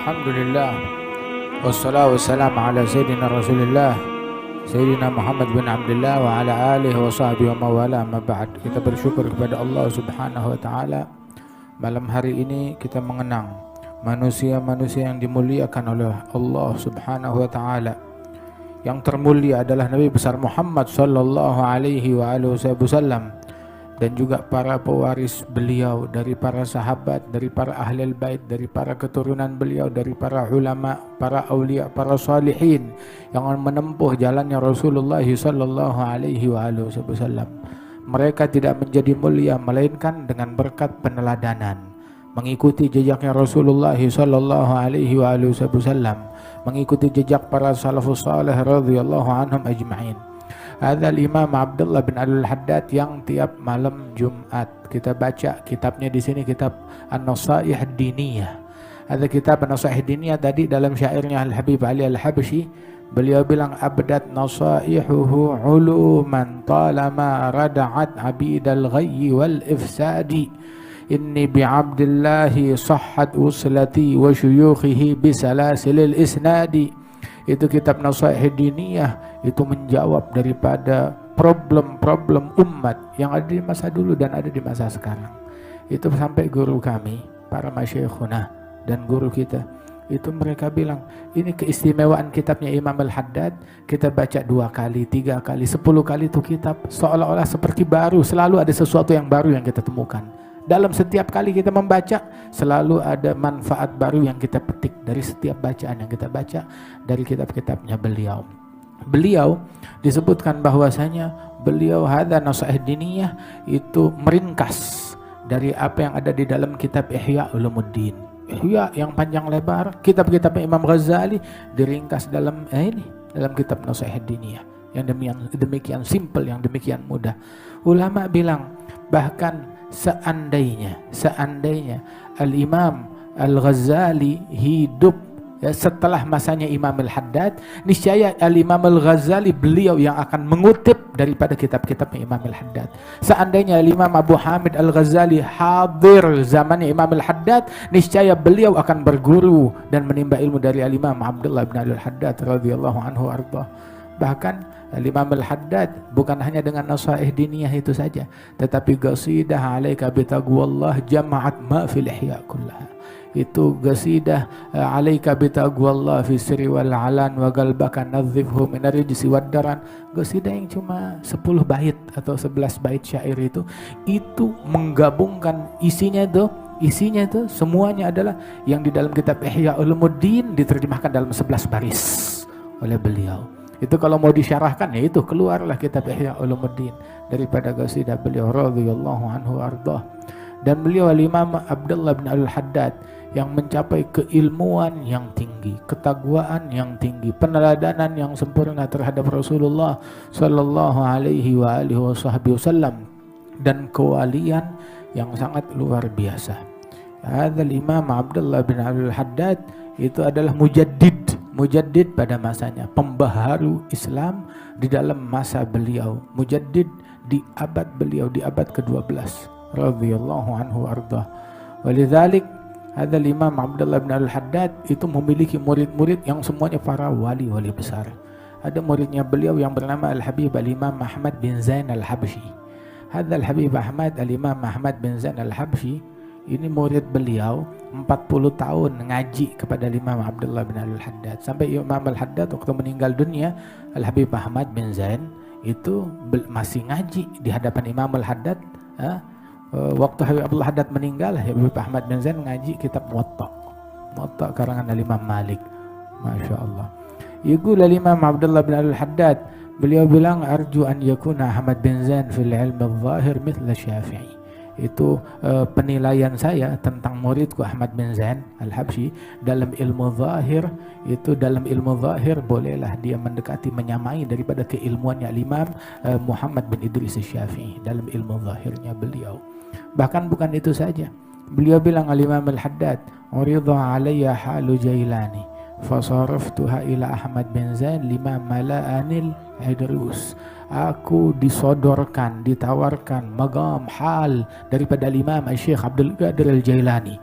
Alhamdulillah wassalatu wassalamu ala sayyidina Rasulillah Sayyidina Muhammad bin Abdullah wa ala alihi wa sahbihi wa mawala amma ba'd. Kita bersyukur kepada Allah Subhanahu wa taala. Malam hari ini kita mengenang manusia-manusia yang dimuliakan oleh Allah Subhanahu wa taala. Yang termulia adalah Nabi besar Muhammad sallallahu alaihi wa alihi wasallam, dan juga para pewaris beliau, dari para sahabat, dari para ahlul bait, dari para keturunan beliau, dari para ulama, para aulia, para salihin yang menempuh jalannya Rasulullah sallallahu alaihi wasallam. Mereka tidak menjadi mulia melainkan dengan berkat peneladanan, mengikuti jejaknya Rasulullah sallallahu alaihi wasallam, mengikuti jejak para salafus salih radhiyallahu anhum ajma'in. Ada Imam Abdullah bin Al-Haddad yang tiap malam Jumat kita baca kitabnya di sini, kitab An-Nasaih Ad-Diniyah. Ada kitab An-Nasaih Ad-Diniyah tadi dalam syairnya Al-Habib Ali Al-Habsyi, beliau bilang abdat nasaihuhu uluman talama rada'at abidal ghayyi wal ifsadi inni bi'abdillahi sahhat uslati wa syuyukhihi bisalasilil isnadi. Itu kitab Nasaih Diniyah, itu menjawab daripada problem-problem umat yang ada di masa dulu dan ada di masa sekarang. Itu sampai guru kami, para masyayikhuna dan guru kita, itu mereka bilang, ini keistimewaan kitabnya Imam Al-Haddad, kita baca 2 kali, 3 kali, 10 kali itu kitab seolah-olah seperti baru, selalu ada sesuatu yang baru yang kita temukan. Dalam setiap kali kita membaca, selalu ada manfaat baru yang kita petik dari setiap bacaan yang kita baca dari kitab-kitabnya beliau. Beliau disebutkan bahwasanya beliau hadza Nasaih Diniyah itu meringkas dari apa yang ada di dalam kitab Ihya Ulumuddin. Ihya yang panjang lebar, kitab-kitab Imam Ghazali diringkas dalam dalam kitab Nasaih Diniyah yang demikian simple, yang demikian mudah. Ulama bilang bahkan seandainya Al-Imam Al-Ghazali hidup setelah masanya Imam Al-Haddad, niscaya Al-Imam Al-Ghazali beliau yang akan mengutip daripada kitab-kitab Imam Al-Haddad. Seandainya Al-Imam Abu Hamid Al-Ghazali hadir zamannya Imam Al-Haddad, niscaya beliau akan berguru dan menimba ilmu dari Al-Imam Abdullah bin Al-Haddad radhiyallahu anhu arda. Bahkan Al-Imam Al-Haddad bukan hanya dengan Nasaih Diniyah itu saja, tetapi qasidah alaika bitaqwallah jama'at ma fil ihya kullaha. Itu qasidah alaika bitaqwallah fi sirri wal alan wa qalbaka nadzifhu min ar-rijsi wad daran. Qasidah yang cuma 10 bait atau 11 bait syair itu menggabungkan isinya itu semuanya adalah yang di dalam kitab Ihya Ulumuddin diterjemahkan dalam 11 baris oleh beliau. Itu kalau mau disyarahkan, ya itu keluarlah kitab Ihya Ulumuddin daripada qasidah beliau radhiyallahu anhu ardah. Dan beliau Al-Imam Abdullah bin Al-Haddad yang mencapai keilmuan yang tinggi, ketakwaan yang tinggi, peneladanan yang sempurna terhadap Rasulullah sallallahu alaihi wa alihi wasallam, dan kewalian yang sangat luar biasa. Hadzal Imam Abdullah bin Al-Haddad itu adalah mujaddid pada masanya, pembaharu Islam di dalam masa beliau, mujaddid di abad beliau, di abad ke-12 radhiyallahu anhu arda. Walidzalik hadzal Imam Abdullah bin Al-Haddad itu memiliki murid-murid yang semuanya para wali-wali besar. Ada muridnya beliau yang bernama Al-Habib Al-Imam Ahmad bin Zain Al-Habsyi. Hadzal Habib Ahmad Al-Imam Ahmad bin Zain Al-Habsyi ini murid beliau 40 tahun ngaji kepada Imam Abdullah bin Al-Haddad. Sampai Imam Al-Haddad waktu meninggal dunia, Al-Habib Ahmad bin Zain itu masih ngaji di hadapan Imam Al-Haddad. Waktu Habib Abdullah Haddad meninggal, Habib Ahmad bin Zain ngaji kitab Muwatta karangan Imam Malik. Masya Allah. Yaqul Imam Abdullah bin Al-Haddad, beliau bilang arju an yakuna Ahmad bin Zain fil ilm al-zahir mithla Syafi'i. Itu penilaian saya tentang muridku Ahmad bin Zain Al-Habsyi dalam ilmu zahir. Itu dalam ilmu zahir bolehlah dia mendekati, menyamai daripada keilmuannya Imam Muhammad bin Idris Syafi'i dalam ilmu zahirnya beliau. Bahkan bukan itu saja, beliau bilang Al-Imam Al-Haddad uridha alayya halu Jailani fasaraftuha ila Ahmad bin Zain lima mala'anil idrus. Aku disodorkan, ditawarkan magam hal daripada Imam Syekh Abdul Qadir Al-Jailani.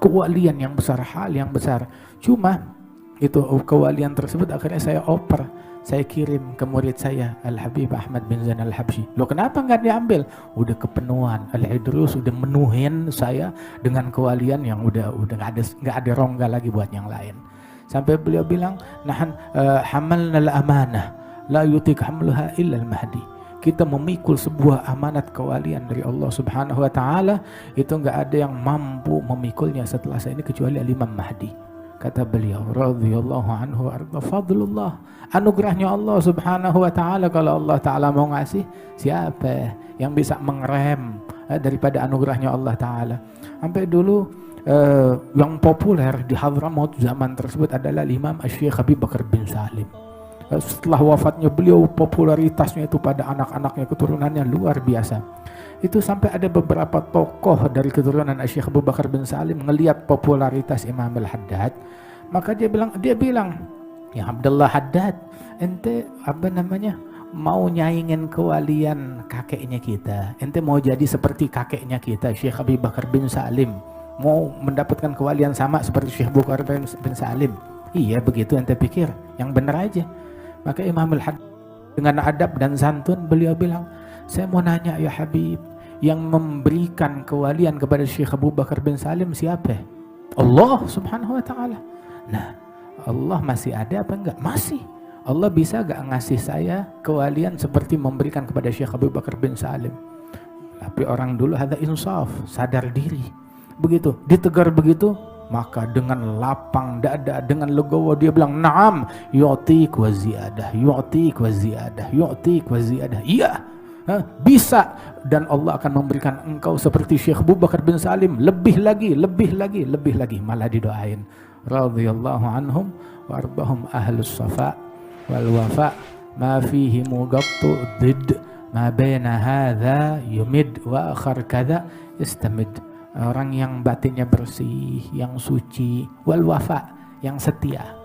kewalian yang besar, hal yang besar. Cuma itu kewalian tersebut akhirnya saya oper, saya kirim ke murid saya Al-Habib Ahmad bin Zain Al-Habsyi. Loh kenapa nggak diambil? Udah kepenuhan, Al-Idrus udah menuhin saya dengan kewalian yang udah nggak ada rongga lagi buat yang lain. Sampai beliau bilang, nahan hamalna al-amanah la yutik hamluha illa al-mahdi. Kita memikul sebuah amanat kewalian dari Allah Subhanahu wa taala, itu enggak ada yang mampu memikulnya setelah saya ini kecuali Al-Imam Mahdi. Kata beliau radhiyallahu anhu arda fadlullah, anugerahnya Allah Subhanahu wa taala. Kalau Allah taala mau ngasih, siapa yang bisa mengerem daripada anugerahnya Allah taala? Sampai dulu yang populer di Hadramaut zaman tersebut adalah Imam Syekh Habib Bakar bin Salim. Setelah wafatnya beliau, popularitasnya itu pada anak-anaknya, keturunannya luar biasa. Itu sampai ada beberapa tokoh dari keturunan Syekh Abu Bakar bin Salim ngelihat popularitas Imam Al-Haddad, maka dia bilang, ya Abdullah Haddad, ente mau nyaingin kewalian kakeknya kita, ente mau jadi seperti kakeknya kita Syekh Abu Bakar bin Salim, mau mendapatkan kewalian sama seperti Syekh Abu Bakar bin Salim. Iya begitu ente pikir, yang benar aja. Maka Imam Al-Haddad dengan adab dan santun beliau bilang, saya mau nanya ya Habib, yang memberikan kewalian kepada Syekh Abu Bakar bin Salim siapa? Allah Subhanahu wa taala. Nah, Allah masih ada apa enggak? Masih. Allah bisa enggak ngasih saya kewalian seperti memberikan kepada Syekh Abu Bakar bin Salim? Tapi orang dulu ada insaf, sadar diri. Begitu ditegur begitu, maka dengan lapang dada, dengan legowo dia bilang, "Na'am, yu'tik wa ziyadah, yu'tik wa ziyadah, yu'tik wa ziyadah." Iya, bisa, dan Allah akan memberikan engkau seperti Syekh Abu Bakar bin Salim, lebih lagi. Malah didoain. Radhiyallahu anhum wa arbahum ahlus safa wal wafa ma fihi mugattu did ma baina hadha yumid wa akhar kadha istamid. Orang yang batinnya bersih, yang suci, wal wafa, yang setia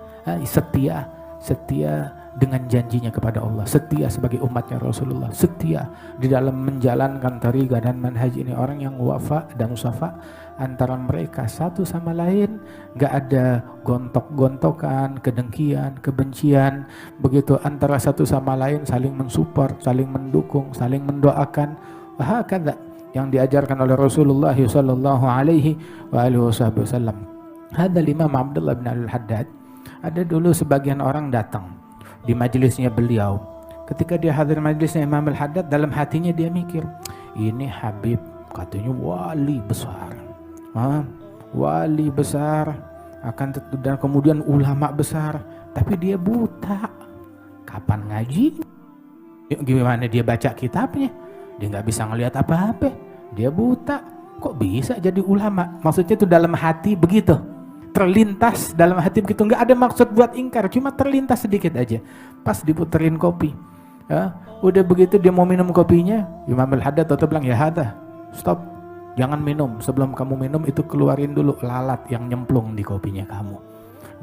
dengan janjinya kepada Allah, setia sebagai umatnya Rasulullah, setia di dalam menjalankan tariqah dan manhaj ini. Orang yang wafa dan safa antara mereka satu sama lain, gak ada gontok-gontokan, kedengkian, kebencian, begitu antara satu sama lain, saling mensupport, saling mendukung, saling mendoakan. Wahakadha yang diajarkan oleh Rasulullah sallallahu alaihi wa alihi wasallam. Hadal Imam Abdullah bin Al-Haddad, ada dulu sebagian orang datang di majelisnya beliau. Ketika dia hadir majelisnya Imam Al-Haddad, dalam hatinya dia mikir, ini Habib katanya wali besar, wali besar, dan kemudian ulama besar, tapi dia buta. Kapan ngaji? Gimana dia baca kitabnya? Dia nggak bisa ngelihat apa-apa, dia buta, kok bisa jadi ulama? Maksudnya itu dalam hati begitu, terlintas dalam hati begitu, nggak ada maksud buat ingkar, cuma terlintas sedikit aja. Pas diputerin kopi, udah begitu dia mau minum kopinya, Imam Al-Haddad tetap bilang, ya Hadah, stop, jangan minum. Sebelum kamu minum itu keluarin dulu lalat yang nyemplung di kopinya kamu.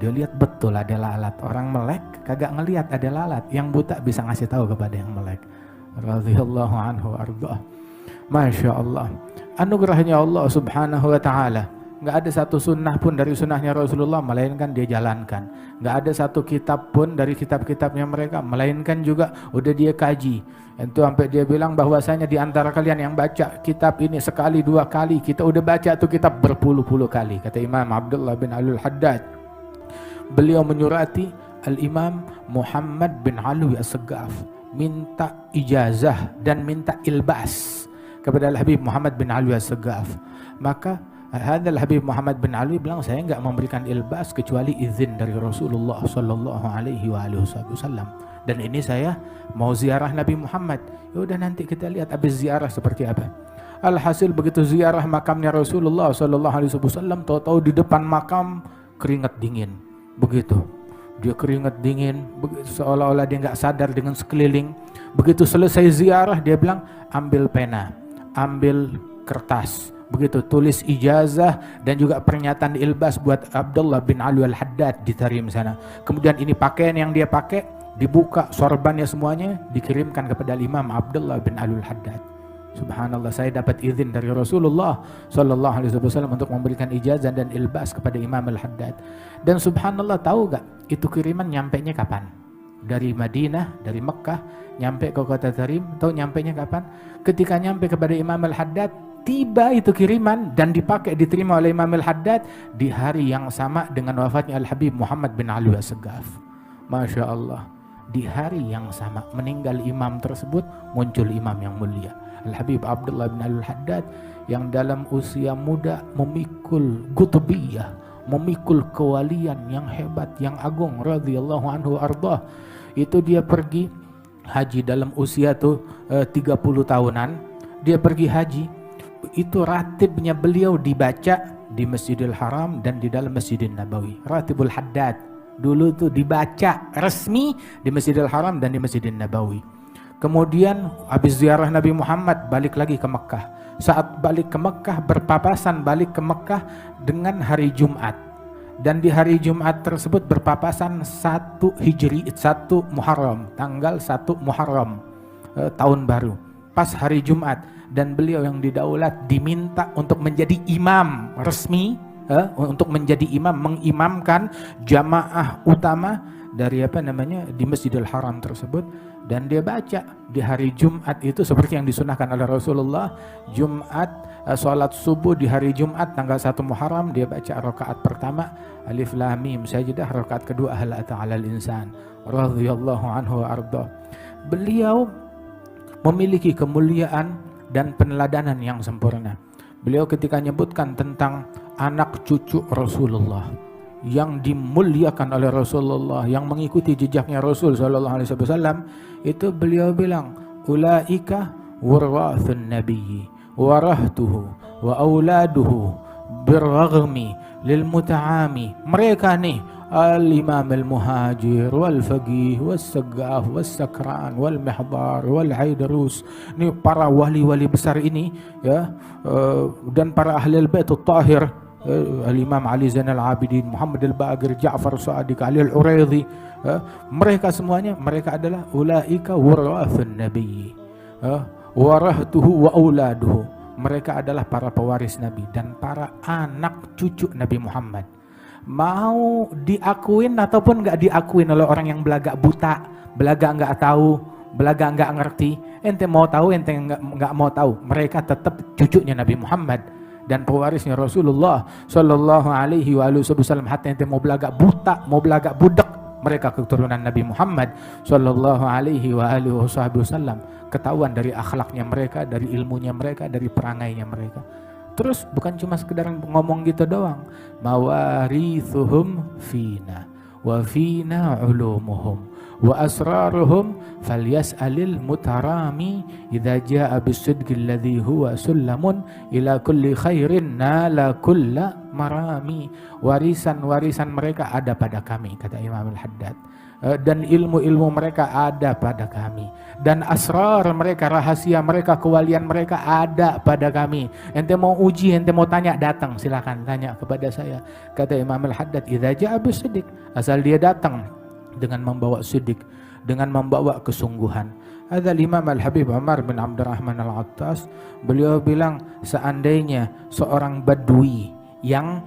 Dia lihat betul ada lalat. Orang melek kagak ngelihat ada lalat, yang buta bisa ngasih tahu kepada yang melek. Radhiyallahu anhu arda. Masya Allah, anugerahnya Allah Subhanahu wa ta'ala. Nggak ada satu sunnah pun dari sunnahnya Rasulullah melainkan dia jalankan. Nggak ada satu kitab pun dari kitab-kitabnya mereka melainkan juga udah dia kaji. Itu sampai dia bilang bahwasanya di antara kalian yang baca kitab ini sekali dua kali, kita udah baca tuh kitab berpuluh-puluh kali. Kata Imam Abdullah bin Al-Haddad, beliau menyurati Al-Imam Muhammad bin Alwi As-Saggaf, minta ijazah dan minta ilbas kepada Al-Habib Muhammad bin Alwi As-Saggaf. Maka Habib Muhammad bin Alwi bilang, saya enggak memberikan ilbas kecuali izin dari Rasulullah sallallahu alaihi wasallam. Dan ini saya mau ziarah Nabi Muhammad. Ya udah nanti kita lihat habis ziarah seperti apa. Alhasil begitu ziarah makamnya Rasulullah sallallahu alaihi wasallam, tahu-tahu di depan makam keringat dingin. Begitu. Dia keringat dingin, seolah-olah dia enggak sadar dengan sekeliling. Begitu selesai ziarah dia bilang, ambil pena, ambil kertas. Begitu tulis ijazah dan juga pernyataan ilbas buat Abdullah bin Alwi Al-Haddad ditarim sana. Kemudian ini pakaian yang dia pakai dibuka, sorbannya semuanya dikirimkan kepada Imam Abdullah bin Alwi Al-Haddad. Subhanallah, saya dapat izin dari Rasulullah sallallahu alaihi wasallam untuk memberikan ijazah dan ilbas kepada Imam Al-Haddad. Dan subhanallah, tahu gak itu kiriman nyampenya kapan? Dari Madinah, dari Mekah nyampe ke kota Tarim, tahu nyampenya kapan? Ketika nyampe kepada Imam Al-Haddad, tiba itu kiriman dan dipakai, diterima oleh Imam Al-Haddad di hari yang sama dengan wafatnya Al-Habib Muhammad bin Ali As-Saggaf. Masya Allah, di hari yang sama meninggal imam tersebut, muncul imam yang mulia Al-Habib Abdullah bin Al-Haddad, yang dalam usia muda memikul qutbiyah, memikul kewalian yang hebat, yang agung, radhiyallahu anhu ardah. Itu dia pergi haji dalam usia tuh 30 tahunan, dia pergi haji. Itu ratibnya beliau dibaca di Masjidil Haram dan di dalam Masjidil Nabawi. Ratibul Haddad dulu tuh dibaca resmi di Masjidil Haram dan di Masjidil Nabawi. Kemudian habis ziarah Nabi Muhammad balik lagi ke Mekah. Saat balik ke Mekah, berpapasan balik ke Mekah dengan hari Jumat. Dan di hari Jumat tersebut berpapasan 1 Hijri, 1 Muharram, tanggal 1 Muharram, tahun baru. Pas hari Jumat, dan beliau yang didaulat diminta untuk menjadi imam resmi, untuk menjadi imam, mengimamkan jamaah utama dari di Masjidil Haram tersebut. Dan dia baca di hari Jumat itu seperti yang disunahkan oleh Rasulullah. Jumat, sholat subuh di hari Jumat tanggal 1 Muharram, dia baca rakaat pertama Alif Lam Mim Sajdah, rakaat kedua Hal Ata 'alal Insan, radhiyallahu anhu wa arda. Beliau memiliki kemuliaan dan peneladanan yang sempurna. Beliau ketika menyebutkan tentang anak cucu Rasulullah yang dimuliakan oleh Rasulullah, yang mengikuti jejaknya Rasul sallallahu alaihi wasallam, itu beliau bilang, ulaika warathun nabiyyi warahtuhu wa auladuhu birraghmi lil muta'ami. Mereka nih al-imam al-muhajir wal-faqih was-saggaf was-sakran wal-mihdar wal-haidarus. Ini para wali-wali besar ini ya, dan para ahli al-bait at-tahir, al-imam Ali Zainal Abidin, Muhammad al-Baqir, Ja'far Shadiq, Ali al-Uraidhi, mereka semuanya, mereka adalah ulaika warathun nabi, warahtuhu wa auladuhu. Mereka adalah para pewaris Nabi dan para anak cucu Nabi Muhammad. Mau diakuin ataupun nggak diakuin oleh orang yang belaga buta, belaga nggak tahu, belaga nggak ngerti, ente mau tahu, ente nggak mau tahu, mereka tetap cucunya Nabi Muhammad dan pewarisnya Rasulullah Sallallahu Alaihi Wasallam. Hatta ente mau belaga buta, mau belaga budak, mereka keturunan Nabi Muhammad Sallallahu Alaihi Wasallam. Ketahuan dari akhlaknya mereka, dari ilmunya mereka, dari perangainya mereka. Terus bukan cuma sekedar ngomong gitu doang. Mawarithuhum fina wa fina ulumuhum wa asraruhum falyas'alil mutarami idza jaa bisidqil ladzi huwa sullamun ila kulli khairin nala kulla marami. Warisan-warisan mereka ada pada kami, kata Imam Al-Haddad, dan ilmu-ilmu mereka ada pada kami, dan asrar mereka, rahasia mereka, kewalian mereka ada pada kami. Ente mau uji, ente mau tanya, datang, silakan tanya kepada saya, kata Imam Al-Haddad. Idza jaa bisidq, asal dia datang dengan membawa sidik, dengan membawa kesungguhan. Ada Imam Al-Habib Umar bin Abdurrahman Al-Attas, beliau bilang, seandainya seorang badui yang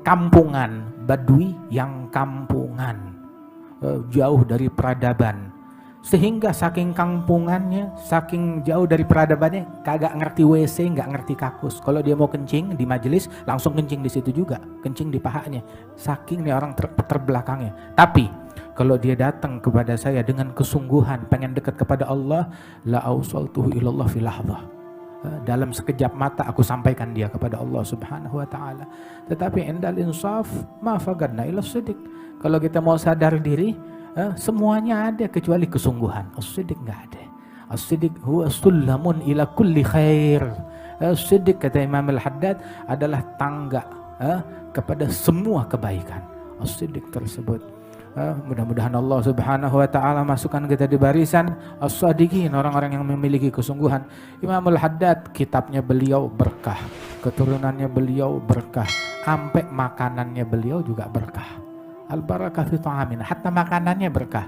kampungan, badui yang kampungan, jauh dari peradaban, sehingga saking kampungannya, saking jauh dari peradabannya, kagak ngerti WC, nggak ngerti kakus. Kalau dia mau kencing di majelis, langsung kencing di situ juga, kencing di pahanya, saking nih orang terbelakangnya. Tapi kalau dia datang kepada saya dengan kesungguhan, pengen dekat kepada Allah, la ausaltuhu ilallah fi lahdhah, dalam sekejap mata aku sampaikan dia kepada Allah Subhanahu wa taala. Tetapi indal insaf ma fagadna ila siddiq. Kalau kita mau sadar diri, semuanya ada kecuali kesungguhan. As-siddiq enggak ada. As-siddiq huwa sullamun ila kulli khair. As-siddiq, kata Imam Al-Haddad, adalah tangga kepada semua kebaikan. As-siddiq tersebut. Mudah-mudahan Allah Subhanahu wa taala masukkan kita di barisan as-shadiqin, orang-orang yang memiliki kesungguhan. Imam Al-Haddad, kitabnya beliau berkah, keturunannya beliau berkah, sampai makanannya beliau juga berkah. Al-barakah fi ta'amin, hatta makanannya berkah.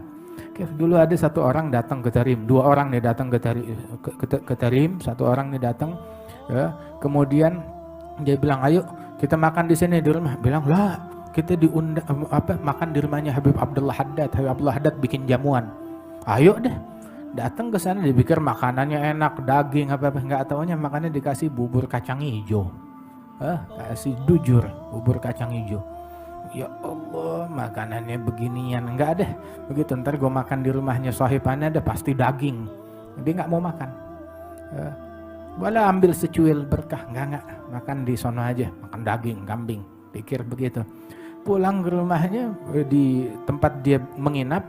Dulu ada satu orang datang ke Tarim, 2 orang nih datang ke Tarim, 1 orang nih datang, ya. Kemudian dia bilang, ayo kita makan di sini di rumah. Bilang, lah kita diundang makan di rumahnya Habib Abdullah Haddad. Habib Abdullah Haddad bikin jamuan. Ayo deh, datang ke sana, dipikir makanannya enak, daging apa nggak taunya makannya dikasih bubur kacang hijau. Kasih dujur, bubur kacang hijau. Ya Allah, makanannya beginian, enggak deh. Begitu ntar gue makan di rumahnya sahibannya ada pasti daging. Dia nggak mau makan. Boleh ambil secuil berkah, enggak makan di sono aja, makan daging kambing. Pikir begitu. Pulang ke rumahnya di tempat dia menginap,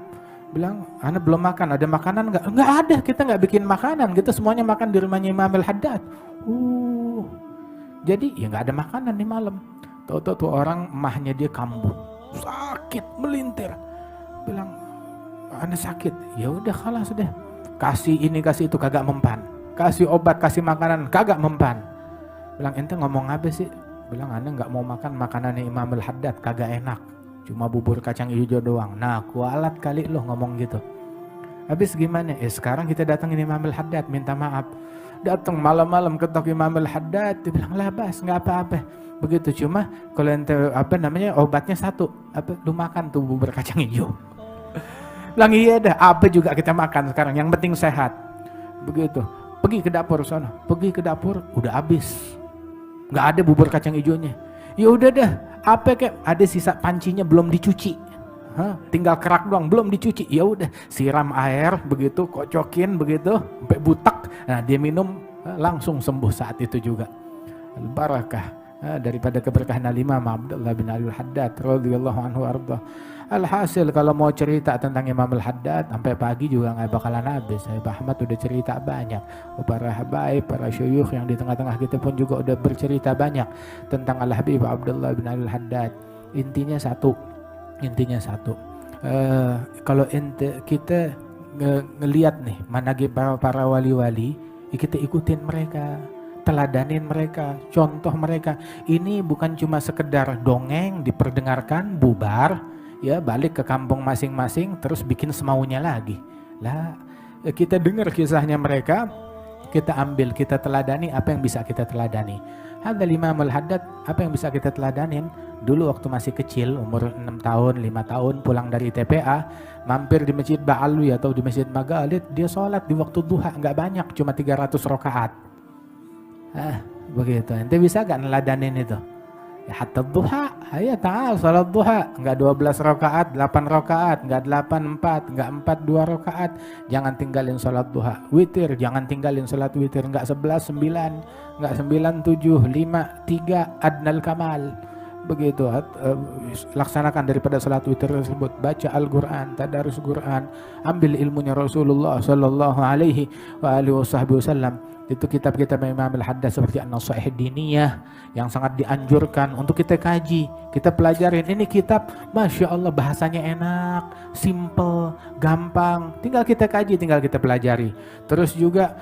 bilang, "Ana belum makan, ada makanan enggak?" "Enggak ada, kita enggak bikin makanan, kita semuanya makan di rumahnya Imam Al-Haddad." Jadi ya enggak ada makanan di malam. Tahu-tahu tuh orang emahnya dia kambuh, sakit melintir, bilang, "Ana sakit." Ya udah kalah sudah, kasih ini kasih itu kagak mempan, kasih obat kasih makanan kagak mempan. Bilang, "Ente ngomong apa sih?" Bilang, "Ana nggak mau makan makanannya Imam Al-Haddad, kagak enak, cuma bubur kacang hijau doang." Nah kualat kali lo ngomong gitu. Habis gimana? Sekarang kita datangin Imam Al-Haddad minta maaf. Datang malam-malam ketok Imam Al-Haddad, dia bilang, "Lah Bas, nggak apa-apa." Begitu, cuma kalau ente obatnya 1, lu makan tuh bubur kacang hijau. Bilang, "Iya dah, apa juga kita makan sekarang, yang penting sehat." Begitu, pergi ke dapur sana, pergi ke dapur, udah habis, nggak ada bubur kacang hijaunya. Ya udah dah, apa kayak ada sisa pancinya belum dicuci, tinggal kerak doang belum dicuci. Ya udah, siram air begitu, kocokin begitu sampai butak. Nah dia minum, langsung sembuh saat itu juga. Barakah daripada keberkahan Imam Abdullah bin Al-Haddad radhiyallahu anhu arda. Alhasil kalau mau cerita tentang Imam Al-Haddad sampai pagi juga nggak bakalan habis. Pak Ahmad udah cerita banyak, para habaib, para syuyukh yang di tengah-tengah kita pun juga udah bercerita banyak tentang Al-Habib Abdullah bin Al-Haddad. Intinya satu, kalau kita ngelihat nih manaqib para wali-wali, kita ikutin mereka, teladanin mereka, contoh mereka. Ini bukan cuma sekedar dongeng diperdengarkan bubar, ya balik ke kampung masing-masing terus bikin semaunya lagi. Lah, kita dengar kisahnya mereka, kita ambil, kita teladani apa yang bisa kita teladani. Hadza Imam Al-Haddad, apa yang bisa kita teladanin? Dulu waktu masih kecil, umur 6 tahun, 5 tahun, pulang dari TPA, mampir di Masjid Ba'alwi atau di Masjid Maghalid, dia sholat di waktu duha, nggak banyak, cuma 300 rakaat. Begitu. Ente bisa gak neladanin itu? Ya hatta duha, ayo ta'al salat duha, enggak 12 rakaat, 8 rakaat, enggak 8 4, enggak 4 2 rakaat. Jangan tinggalin salat duha. Witir, jangan tinggalin salat witir, enggak 11 9, enggak 9 7 5 3 adnal kamal. Begitu, laksanakan daripada salat witir tersebut, baca Al-Qur'an, tadarus Qur'an, ambil ilmunya Rasulullah sallallahu alaihi wasallam. Itu kitab-kitab Imam Al-Haddad seperti An-Nasaih Diniyah yang sangat dianjurkan untuk kita kaji, kita pelajarin. Ini kitab Masya Allah bahasanya enak, simple, gampang, tinggal kita kaji, tinggal kita pelajari. Terus juga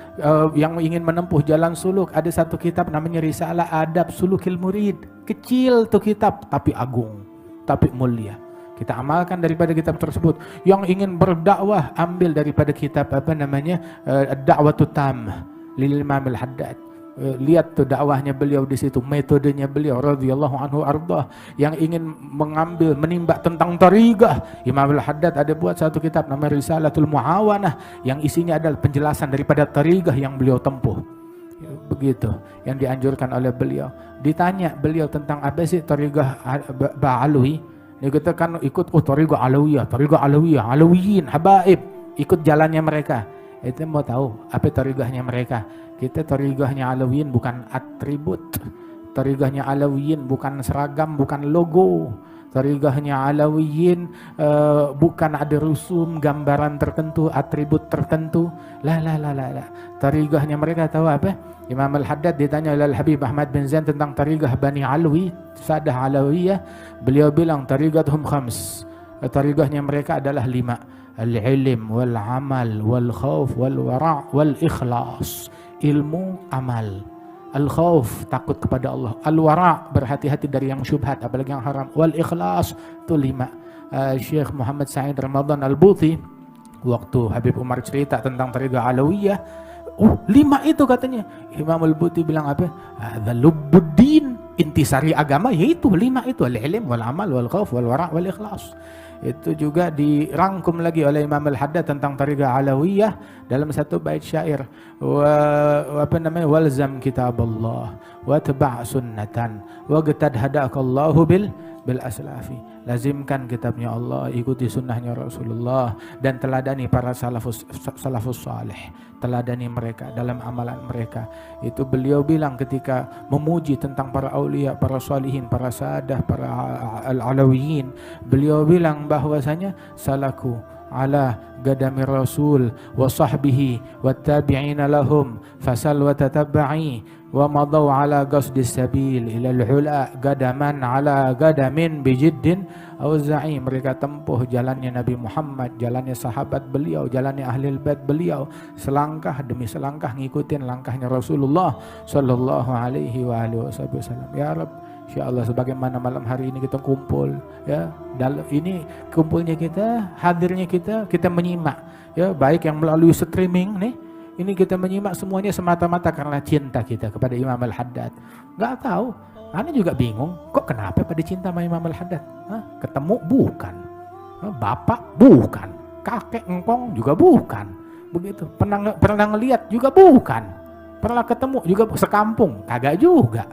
yang ingin menempuh jalan suluk, ada satu kitab namanya Risalah Adab Sulukil Murid. Kecil tuh kitab tapi agung, tapi mulia. Kita amalkan daripada kitab tersebut. Yang ingin berdakwah, ambil daripada kitab Ad-Da'watut Tammah lil Imam Al-Haddad. Lihat tuh dakwahnya beliau di situ, metodenya beliau radhiyallahu anhu ardah. Yang ingin mengambil, menimba tentang tariqah, Imam Al-Haddad ada buat satu kitab namanya Risalatul Muawanah yang isinya adalah penjelasan daripada tariqah yang beliau tempuh. Begitu yang dianjurkan oleh beliau. Ditanya beliau tentang apa sih tariqah Ba'alwi, dia kata kan ikut tariqah Alawiyah, Alawiyin, habaib, ikut jalannya mereka. Itu mau tahu apa tariqahnya mereka. Kita tariqahnya Alawiyin bukan atribut, tariqahnya Alawiyin bukan seragam, bukan logo. Tariqahnya Alawiyin bukan ada rusum, gambaran tertentu, atribut tertentu. La. Tariqahnya mereka tahu apa? Imam Al-Haddad ditanya oleh Al-Habib Ahmad bin Zain tentang tariqah Bani Alwi, Sadah Alawiyah. Beliau bilang tariqatuhum khams. Tariqahnya mereka adalah 5. Al-ilm, wal-amal, wal-khawf, wal-wara' wal-ikhlas. Ilmu, amal. Al-khawf, takut kepada Allah. Al-wara', berhati-hati dari yang syubhat, apalagi yang haram. Wal-ikhlas, itu 5. Syekh Muhammad Sa'id Ramadan Al-Buti Waktu Habib Umar cerita tentang Tariqah Alawiyah, oh 5 itu katanya. Imam Al-Buti bilang apa? Hadza lubbuddin, intisari agama yaitu 5 itu, al-ilm wal amal wal khauf wal wara' wal ikhlas. Itu juga dirangkum lagi oleh Imam Al-Haddad tentang Tariqah Alawiyah dalam satu bait syair, walzam kitaballah wa tabi' sunnatan wa qad hadakallahu bil aslafi. Lazimkan kitabnya Allah, ikuti sunnahnya Rasulullah, dan teladani para salafus salih, teladani mereka dalam amalan mereka. Itu beliau bilang ketika memuji tentang para aulia, para salihin, para sadah, para al-alawiyin. Beliau bilang bahwasanya salaku ala gadami rasul wa sahbihi wa tabi'ina lahum fasal wa tatabba'i wa madaw ala qasdis sabil ila al-hula gadaman ala gadamin bijiddin auza'i. Mereka tempuh jalannya Nabi Muhammad, jalannya sahabat beliau, jalannya ahli bait beliau, selangkah demi selangkah ngikutin langkahnya Rasulullah sallallahu alaihi wa alihi wasallam. Ya Rabb, insyaallah sebagaimana malam hari ini kita kumpul, ya, dalam ini kumpulnya kita, hadirnya kita menyimak, ya, baik yang melalui streaming nih. Ini kita menyimak semuanya semata-mata karena cinta kita kepada Imam Al-Haddad. Gak tahu, Ana juga bingung, kok kenapa pada cinta sama Imam Al-Haddad? Ketemu bukan, bapak bukan, kakek engkong juga bukan, begitu. Pernah ngelihat juga bukan, pernah ketemu juga sekampung kagak juga.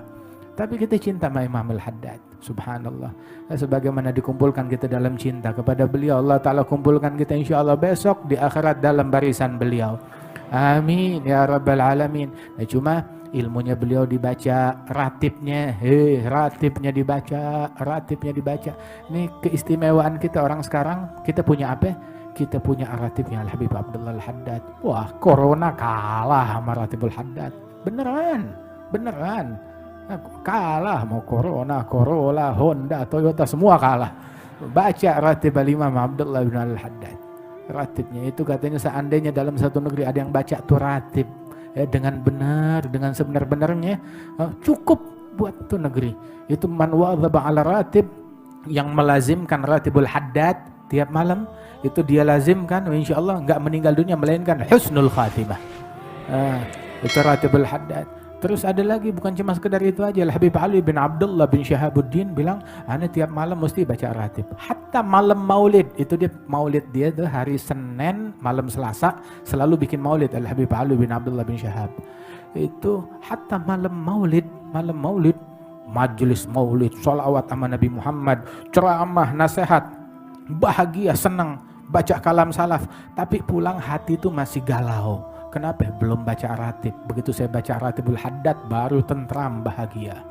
Tapi kita cinta sama Imam Al-Haddad, subhanallah. Sebagaimana dikumpulkan kita dalam cinta kepada beliau, Allah Ta'ala kumpulkan kita insya Allah besok di akhirat dalam barisan beliau. Amin ya rabbal alamin. Nah, cuma ilmunya beliau dibaca, ratibnya dibaca. Ini keistimewaan kita orang sekarang, kita punya apa? Kita punya ratibnya Al-Habib Abdullah Al-Haddad. Wah, corona kalah sama ratibul Haddad. Beneran. Kalah, mau corona, Corolla, Honda, Toyota, semua kalah. Baca ratib Al-Imam Abdullah bin Al-Haddad. Ratibnya itu katanya seandainya dalam satu negeri ada yang baca tuh ratib, ya, dengan benar, dengan sebenar-benarnya, cukup buat tuh negeri. Itu man wadhaba ala ratib, yang melazimkan ratibul Haddad tiap malam, itu dia lazimkan insyaallah enggak meninggal dunia melainkan husnul khatimah. Itu ratibul Haddad. Terus ada lagi, bukan cuma sekedar itu aja. Habib Ali bin Abdullah bin Syahabuddin bilang, ana tiap malam mesti baca ratib. Hatta malam maulid, itu dia maulid dia tuh hari Senin, malam Selasa selalu bikin maulid Al-Habib Ali bin Abdullah bin Syahab. Itu hatta malam maulid, majelis maulid, sholawat sama Nabi Muhammad, ceramah, nasihat, bahagia, senang, baca kalam salaf. Tapi pulang hati itu masih galau. Kenapa? Belum baca ratib. Begitu saya baca ratibul Haddad baru tentram, bahagia.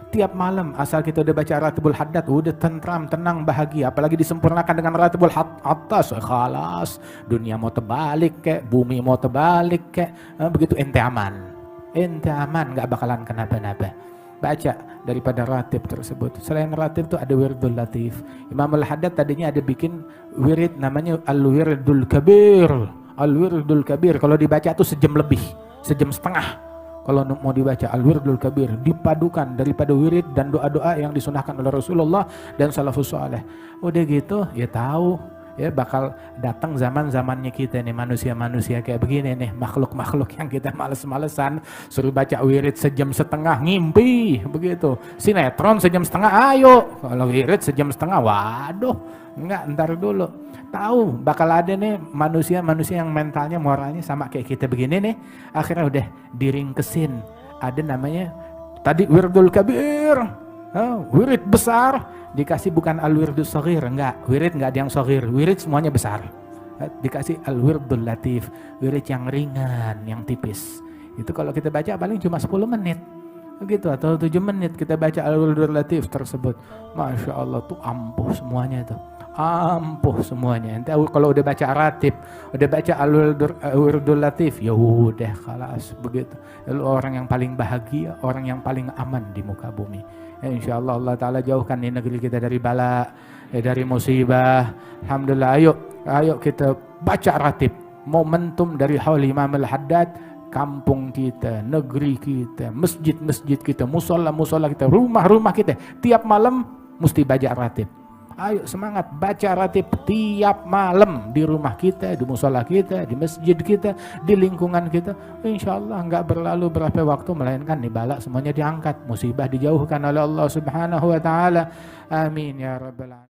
Tiap malam asal kita udah baca ratibul Haddad udah tentram, tenang, bahagia. Apalagi disempurnakan dengan ratibul atas, khalas. Dunia mau terbalik kek, bumi mau terbalik kek, begitu ente aman, gak bakalan kenapa-napa. Baca daripada ratib tersebut. Selain ratib tuh ada wirdul latif. Imam Al-Haddad tadinya ada bikin wirid namanya al-wirdul kabir. Al-Wirdul Kabir kalau dibaca tuh sejam lebih, sejam setengah. Kalau mau dibaca Al-Wirdul Kabir, dipadukan daripada wirid dan doa-doa yang disunahkan oleh Rasulullah dan salafus saleh. Udah gitu, ya tahu, ya bakal datang zaman-zamannya kita nih, manusia-manusia kayak begini nih, makhluk-makhluk yang kita males-malesan, suruh baca wirid sejam setengah ngimpi, begitu. Sinetron sejam setengah, ayo. Kalau wirid sejam setengah, waduh, enggak, ntar dulu. Tahu bakal ada nih manusia-manusia yang mentalnya, moralnya sama kayak kita begini nih, akhirnya udah diringkesin. Ada namanya tadi wirdul kabir, wirid besar, dikasih bukan al-wirdul saghir, enggak, wirid enggak ada yang saghir, wirid semuanya besar. Dikasih al-wirdul latif, wirid yang ringan, yang tipis. Itu kalau kita baca paling cuma 10 menit. Begitu, atau 7 menit kita baca al-wirdul latif tersebut. Masya Allah tuh ampuh semuanya tuh. Ampuh semuanya. Nanti kalau udah baca ratib, udah baca al-wirdul latif, ya udah khalas, begitu. Lalu orang yang paling bahagia, orang yang paling aman di muka bumi. Ya, insyaallah Allah Ta'ala jauhkan di negeri kita dari bala, dari musibah. Alhamdulillah, ayo kita baca ratib. Momentum dari haul Imam Al-Haddad, kampung kita, negeri kita, masjid-masjid kita, musola-musola kita, rumah-rumah kita, tiap malam mesti baca ratib. Ayo semangat baca ratib tiap malam di rumah kita, di musola kita, di masjid kita, di lingkungan kita. Insya Allah nggak berlalu berapa waktu melainkan nih bala semuanya diangkat, musibah dijauhkan oleh Allah Subhanahu wa taala. Amin ya rabbal alamin.